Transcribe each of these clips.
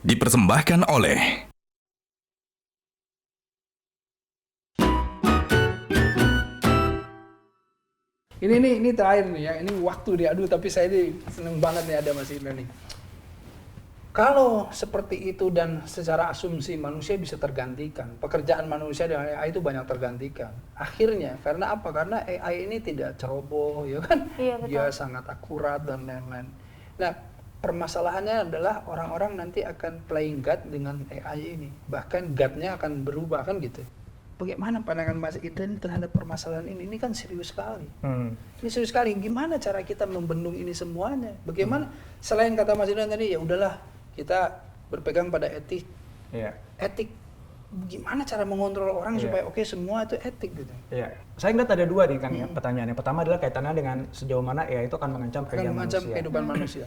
Dipersembahkan oleh Ini terakhir nih ya, ini waktu nih, aduh tapi saya ini seneng banget nih ada Mas Indra nih. Kalau seperti itu dan secara asumsi manusia bisa tergantikan, pekerjaan manusia dengan AI itu banyak tergantikan. Akhirnya, karena apa? Karena AI ini tidak ceroboh, ya kan? Iya, betul. Dia sangat akurat dan lain-lain. Nah, permasalahannya adalah orang-orang nanti akan playing God dengan AI ini. Bahkan God-nya akan berubah, kan gitu. Bagaimana pandangan Mas Idren terhadap permasalahan ini? Ini kan serius sekali. Ini serius sekali. Gimana cara kita membendung ini semuanya? Bagaimana selain kata Mas Idren tadi, ya udahlah kita berpegang pada etik. Iya. Etik. Gimana cara mengontrol orang Iya. supaya oke semua itu etik gitu? Iya. Saya ngeliat ada dua nih kan ya pertanyaan. Yang pertama adalah kaitannya dengan sejauh mana AI itu akan mengancam Akan pekerjaan mengancam manusia. kehidupan manusia.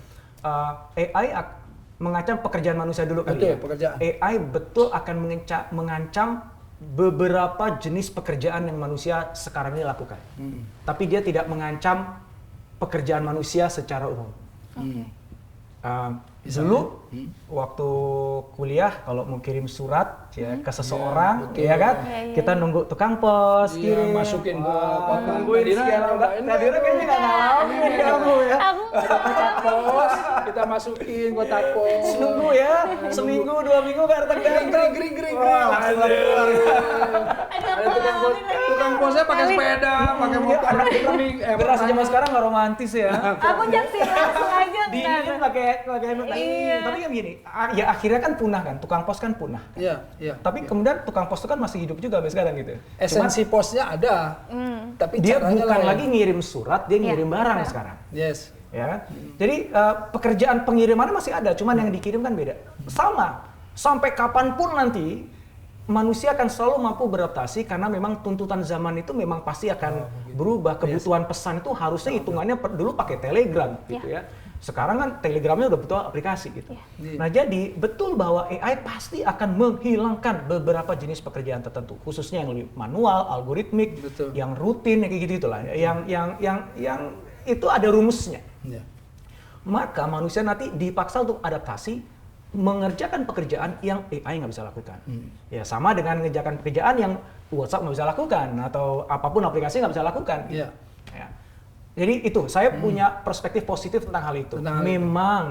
Mengancam pekerjaan manusia dulu kali Betul, ya. pekerjaan. AI betul akan mengancam beberapa jenis pekerjaan yang manusia sekarang ini lakukan. Tapi dia tidak mengancam pekerjaan manusia secara umum. Dulu waktu kuliah kalau mau kirim surat ya ke seseorang, betul. ya kan, Iya. kita nunggu tukang pos Iya, kirim, masukin ke kotak. nungguin Nadira, sekian lama. ini Nadira kayaknya nggak ngalamin kamu ya. Aku Kotak pos, kita masukin kotak pos. Nunggu ya, seminggu 2 minggu nggak datang. Gering. Wah, langsung keluar. Ada tukang posnya pakai sepeda, pakai motor. Anak generasi zaman sekarang nggak romantis ya. aku nyaksiin langsung aja Diinin ntar. pakai Iya. tapi kan gini, ya akhirnya kan punah kan, tukang pos kan punah. Iya. Tapi kemudian tukang pos itu kan masih hidup juga sampai sekarang gitu. Esensi posnya ada, tapi Dia caranya bukan lain. lagi ngirim surat, dia Iya, ngirim barang benar. sekarang. Yes. Ya kan? Jadi pekerjaan pengirimannya masih ada, cuman yang dikirim kan beda. Sama, sampai kapanpun nanti manusia akan selalu mampu beradaptasi karena memang tuntutan zaman itu memang pasti akan berubah. Kebutuhan pesan itu harusnya hitungannya dulu pakai telegram gitu ya. Sekarang kan telegramnya udah betul aplikasi gitu. Iya. Nah jadi betul bahwa AI pasti akan menghilangkan beberapa jenis pekerjaan tertentu, khususnya yang lebih manual, algoritmik, Betul. yang rutin kayak gitu itulah. Yang itu ada rumusnya. Iya. Maka manusia nanti dipaksa untuk adaptasi mengerjakan pekerjaan yang AI nggak bisa lakukan. Ya sama dengan mengerjakan pekerjaan yang WhatsApp nggak bisa lakukan atau apapun aplikasi nggak bisa lakukan. Iya. Ya. Jadi itu saya punya perspektif positif tentang hal itu. Tentang hal itu. Memang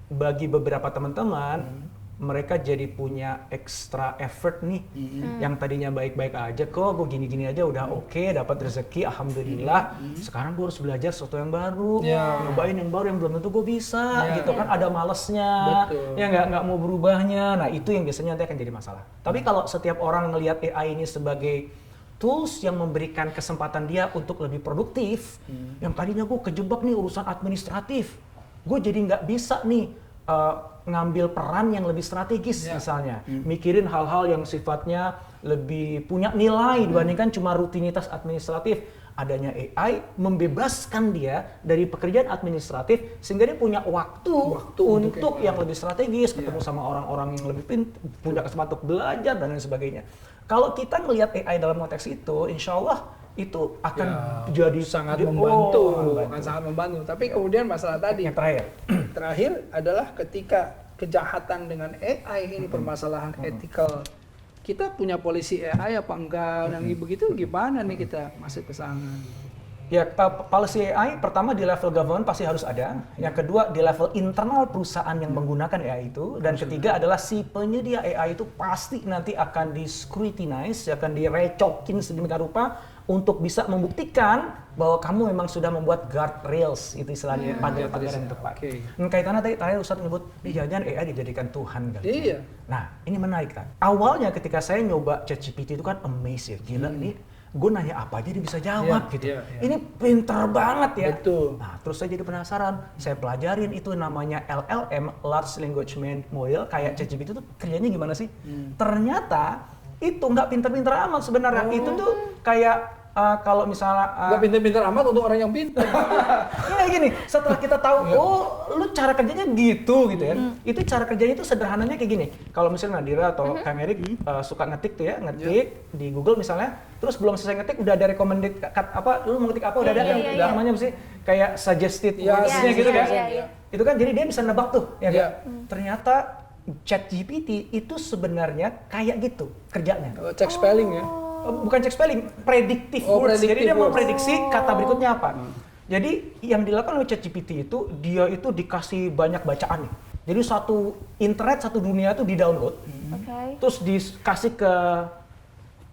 bagi beberapa teman-teman mereka jadi punya extra effort nih. Yang tadinya baik-baik aja kok, gue gini-gini aja udah oke, dapat rezeki, alhamdulillah. Sekarang gue harus belajar sesuatu yang baru, Iya. nyobain yang baru yang belum tentu gue bisa, Iya. gitu kan. Ada malesnya, Betul. ya nggak mau berubahnya. Nah itu yang biasanya nanti akan jadi masalah. Tapi kalau setiap orang ngelihat AI ini sebagai tools yang memberikan kesempatan dia untuk lebih produktif, yang tadinya gue kejebak nih urusan administratif, gue jadi nggak bisa nih ngambil peran yang lebih strategis misalnya, mikirin hal-hal yang sifatnya lebih punya nilai dibandingkan cuma rutinitas administratif. Adanya AI membebaskan dia dari pekerjaan administratif sehingga dia punya waktu untuk yang lebih strategis, ketemu sama orang-orang yang lebih punya kesempatan untuk belajar dan lain sebagainya. Kalau kita melihat AI dalam konteks itu, insya Allah itu akan jadi sangat dia- membantu, membantu. akan sangat membantu. Tapi kemudian masalah tadi Yang terakhir, terakhir adalah ketika kejahatan dengan AI ini permasalahan etikal. Kita punya polisi AI apa enggak? Dan begitu gimana nih kita masuk ke sana? ya policy AI pertama di level government pasti harus ada. Yang kedua di level internal perusahaan yang menggunakan AI itu. Dan ketiga adalah si penyedia AI itu pasti nanti akan di-scrutinize, akan direcokin sedemikian rupa untuk bisa membuktikan bahwa kamu memang sudah membuat guardrails itu istilahnya pada yang tepat. Oke. Kaitannya tadi Ustadz menyebut, jangan AI dijadikan Tuhan kali. Iya. Nah, ini menarik kan. Awalnya ketika saya nyoba ChatGPT itu kan amazed ya, gila nih. Gue nanya apa aja dia bisa jawab Iya, gitu. iya, iya. Ini pinter banget ya. Betul. Nah, terus saya jadi penasaran. Saya pelajarin itu namanya LLM, Large Language Model, kayak ChatGPT itu kerjanya gimana sih? Ternyata itu nggak pinter-pinter amat sebenarnya. Itu tuh kayak kalau misalnya Nggak pintar-pintar amat untuk orang yang pintar. ya gini, setelah kita tahu, oh lu cara kerjanya gitu ya. Itu cara kerjanya itu sederhananya kayak gini. Kalau misalnya Nadira atau Kang Erik suka ngetik tuh ya, ngetik di Google misalnya, terus belum selesai ngetik udah ada recommended apa, lu mau ngetik apa udah ada yang udah namanya mesti kayak suggested Iya, words-nya gitu kan. iya. Itu kan jadi dia bisa nebak tuh, ya Iya. kan? Ternyata ChatGPT itu sebenarnya kayak gitu kerjanya. Cek spelling ya. Bukan cek spelling, predictive Oh, words. Jadi predictive dia words. memprediksi kata berikutnya apa. Jadi yang dilakukan oleh ChatGPT itu dia itu dikasih banyak bacaan nih. Jadi satu internet, satu dunia itu di-download, Oke. terus dikasih ke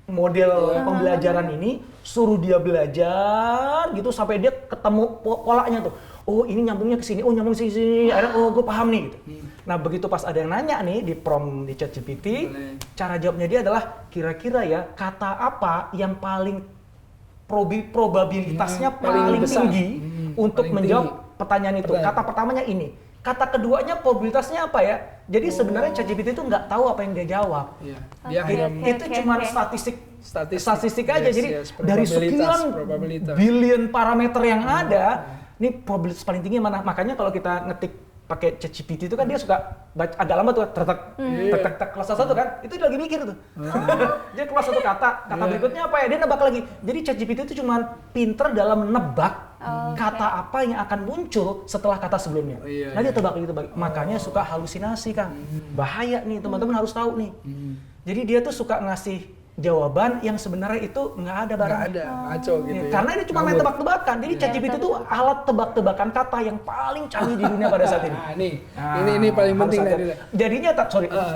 model pembelajaran ini, suruh dia belajar gitu sampai dia ketemu polanya tuh. Oh ini nyambungnya ke sini, oh nyambung ke sini, akhirnya oh gue paham nih gitu. Nah begitu pas ada yang nanya nih di prompt di ChatGPT, Boleh. cara jawabnya dia adalah kira-kira ya kata apa yang paling probabilitasnya paling paling besar. tinggi untuk Paling menjawab tinggi. pertanyaan itu. Pertanyaan. Kata pertamanya ini. Kata keduanya probabilitasnya apa ya? Jadi sebenarnya ChatGPT itu nggak tahu apa yang dia jawab. Iya. Oke, Dia hanya oke. Itu cuma statistik aja. Yes, Jadi yes, dari probabilitas, sekian probabilitas. billion parameter yang ada, ini probabilitas paling tinggi mana? Makanya kalau kita ngetik pakai ChatGPT itu kan dia suka baca agak lama tuh tek kelas 1 kan itu dia lagi mikir tuh dia kelas 1 kata berikutnya apa ya dia nebak lagi jadi ChatGPT itu cuma pinter dalam nebak kata apa yang akan muncul setelah kata sebelumnya. Oh, iya, Nah dia iya. tebak makanya suka halusinasi Kang. Bahaya nih teman-teman harus tahu nih. Jadi dia tuh suka ngasih jawaban yang sebenarnya itu nggak ada nggak barangnya. ada, ngaco gitu Ya, ya. karena ini cuma main Ngawur. tebak-tebakan. Jadi ChatGPT itu alat tebak-tebakan kata yang paling canggih di dunia pada saat ini. Nah, nih, Nah, ini paling harus penting hati-hati. nih. Jadinya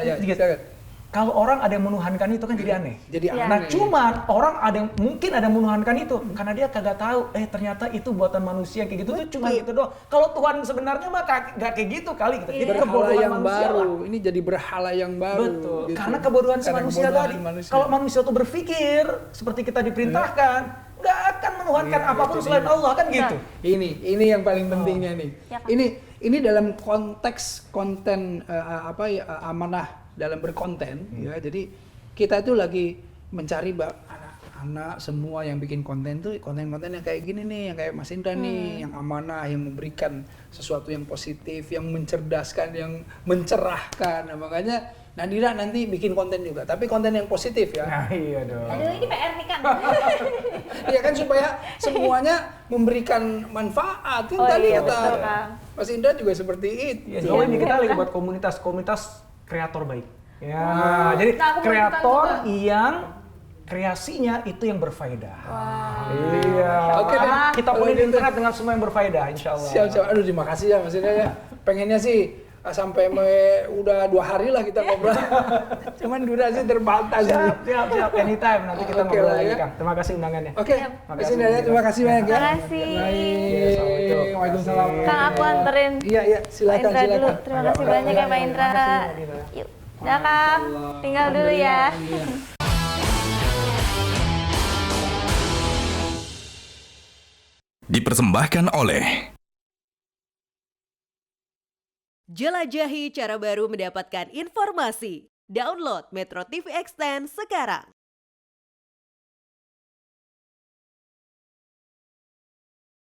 Ya, sedikit. silakan. Kalau orang ada yang menuhankan itu kan jadi aneh. Jadi Iya. Nah, aneh. cuman orang ada yang mungkin ada yang menuhankan itu karena dia kagak tahu ternyata itu buatan manusia kayak gitu tuh cuma gitu doang. Kalau Tuhan sebenarnya mah nggak kayak gitu kali gitu. Ini berhala kebodohan yang manusia baru. lah. Ini jadi berhala yang baru. Betul. gitu. Karena kebodohan si Karena manusia kebodohan tadi. manusia. Kalau manusia tuh berpikir seperti kita diperintahkan, nggak akan menuhankan Iya, apapun itu selain dia. Allah kan gitu. Ini yang paling pentingnya nih. Ya kan? Ini dalam konteks konten amanah dalam berkonten ya. Jadi kita itu lagi mencari anak-anak semua yang bikin konten tuh konten-konten yang kayak gini nih, yang kayak Mas Indra nih, yang amanah, yang memberikan sesuatu yang positif, yang mencerdaskan, yang mencerahkan. Nah, makanya Nadira nanti bikin konten juga, tapi konten yang positif ya. Nah, iya dong. Aduh ini PR nih Kang. Iya kan supaya semuanya memberikan manfaat. Kan Oh tadi iya, kata betul, Kang. Mas Indra juga seperti itu. Ya, jauh ini kita lagi buat komunitas kreator baik. Ya, jadi Nah, aku mau kreator ikutan juga. yang kreasinya itu yang berfaedah. Iya. Oke deh. Karena kita Kalau penuhi gitu. internet dengan semua yang berfaedah, insya Allah. Siap. Aduh terima kasih ya Mas Indra ya. Pengennya sih sampai udah 2 hari lah kita ngobrol. Cuman durasi terbatas. Siap. Anytime. Nanti kita Oke ngobrol lah lagi, ya. Kang. Terima kasih undangannya. Oke, Makasih, Mas Indra ya. Terima kasih banyak ya. Terima kasih. Baik. Assalamualaikum. Waalaikumsalam. Kang aku anterin Iya, Pak silakan Indra dulu. silakan. Terima kasih banyak ya Pak Indra. Yuk. Dah Kang. Tinggal dulu ya. Iya. Dipersembahkan oleh Jelajahi cara baru mendapatkan informasi. Download Metro TV Extend sekarang.